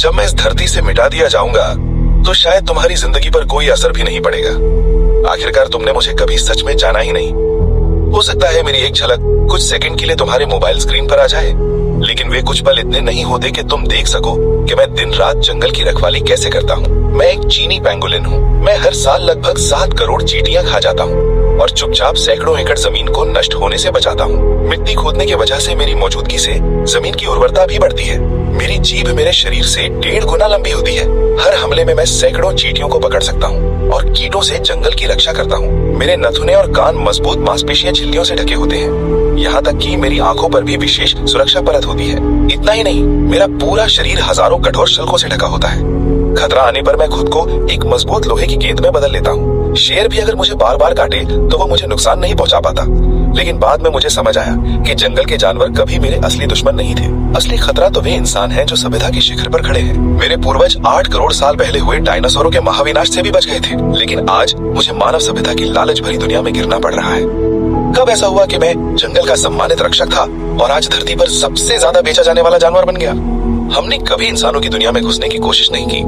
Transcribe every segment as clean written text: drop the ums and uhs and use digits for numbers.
जब मैं इस धरती से मिटा दिया जाऊंगा तो शायद तुम्हारी जिंदगी पर कोई असर भी नहीं पड़ेगा। आखिरकार तुमने मुझे कभी सच में जाना ही नहीं। हो सकता है मेरी एक झलक कुछ सेकंड के लिए तुम्हारे मोबाइल स्क्रीन पर आ जाए, लेकिन वे कुछ पल इतने नहीं होते कि तुम देख सको कि मैं दिन रात जंगल की रखवाली कैसे करता हूँ। मैं एक चीनी पेंगुलिन हूँ। मैं हर साल लगभग 7 करोड़ चींटियां खा जाता हूँ और चुपचाप सैकड़ों एकड़ जमीन को नष्ट होने से बचाता हूँ। मिट्टी खोदने की वजह से मेरी मौजूदगी से जमीन की उर्वरता भी बढ़ती है। मेरी जीभ मेरे शरीर से 1.5 गुना लंबी होती है। हर हमले में मैं सैकड़ों चींटियों को पकड़ सकता हूँ और कीटों से जंगल की रक्षा करता हूँ। मेरे नथुने और कान मजबूत मांसपेशियां झिल्लियों से ढके होते हैं। यहाँ तक कि मेरी आंखों पर भी विशेष सुरक्षा परत होती है। इतना ही नहीं, मेरा पूरा शरीर हजारों कठोर शल्कों से ढका होता है। खतरा आने पर मैं खुद को एक मजबूत लोहे की गेंद में बदल लेता हूँ। शेर भी अगर मुझे बार बार काटे तो वो मुझे नुकसान नहीं पहुँचा पाता। लेकिन बाद में मुझे समझ आया कि जंगल के जानवर कभी मेरे असली दुश्मन नहीं थे। असली खतरा तो वे इंसान हैं जो सभ्यता के शिखर पर खड़े हैं। मेरे पूर्वज 8 करोड़ साल पहले हुए डायनासोरों के महाविनाश से भी बच गए थे, लेकिन आज मुझे मानव सभ्यता की लालच भरी दुनिया में गिरना पड़ रहा है। कब ऐसा हुआ कि मैं जंगल का सम्मानित रक्षक था और आज धरती पर सबसे ज्यादा बेचा जाने वाला जानवर बन गया? हमने कभी इंसानों की दुनिया में घुसने की कोशिश नहीं की,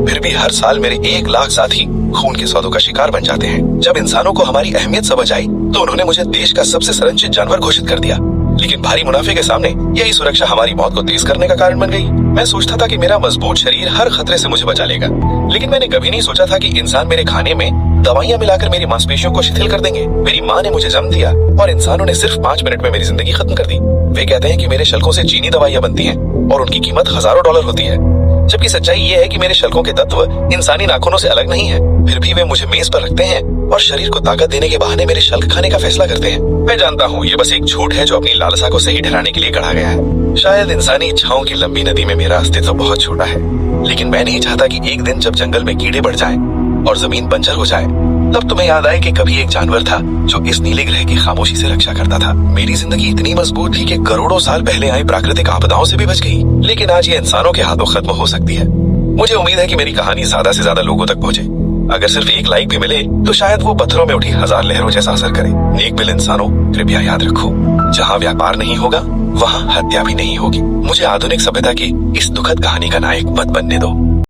फिर भी हर साल मेरे 1 लाख साथी खून के सौदों का शिकार बन जाते हैं। जब इंसानों को हमारी अहमियत समझ आई तो उन्होंने मुझे देश का सबसे संरक्षित जानवर घोषित कर दिया। लेकिन भारी मुनाफे के सामने यही सुरक्षा हमारी मौत को तेज करने का कारण बन गई। मैं सोचता था कि मेरा मजबूत शरीर हर खतरे से मुझे बचा लेगा, लेकिन मैंने कभी नहीं सोचा था कि इंसान मेरे खाने में दवाइयाँ मिलाकर मेरी मांसपेशियों को शिथिल कर देंगे। मेरी माँ ने मुझे जन्म दिया और इंसानों ने सिर्फ 5 मिनट में मेरी जिंदगी खत्म कर दी। वे कहते हैं कि मेरे शल्कों से चीनी दवाइयाँ बनती हैं और उनकी कीमत हजारों डॉलर होती है, जबकि सच्चाई ये है कि मेरे शल्कों के तत्व इंसानी नाखूनों से अलग नहीं है। फिर भी वे मुझे मेज पर रखते हैं और शरीर को ताकत देने के बहाने मेरे शल्क खाने का फैसला करते हैं। मैं जानता हूँ ये बस एक झूठ है जो अपनी लालसा को सही ठहराने के लिए गढ़ा गया है। शायद इंसानी इच्छाओं की लंबी नदी में मेरा अस्तित्व बहुत छोटा है, लेकिन मैं नहीं चाहता कि एक दिन जब जंगल में कीड़े बढ़ जाएं और जमीन बंजर हो जाए तब तुम्हें याद आए कि कभी एक जानवर था जो इस नीले ग्रह की खामोशी से रक्षा करता था। मेरी जिंदगी इतनी मजबूत थी कि करोड़ों साल पहले आई प्राकृतिक आपदाओं से भी बच गई, लेकिन आज ये इंसानों के हाथों खत्म हो सकती है। मुझे उम्मीद है कि मेरी कहानी ज्यादा से ज्यादा लोगों तक पहुंचे। अगर सिर्फ 1 लाइक भी मिले तो शायद वो पत्थरों में उठी 1000 लहरों जैसा असर करे। नेक दिल इंसानों, कृपया याद रखो, जहाँ व्यापार नहीं होगा वहाँ हत्या भी नहीं होगी। मुझे आधुनिक सभ्यता की इस दुखद कहानी का नायक मत बनने दो।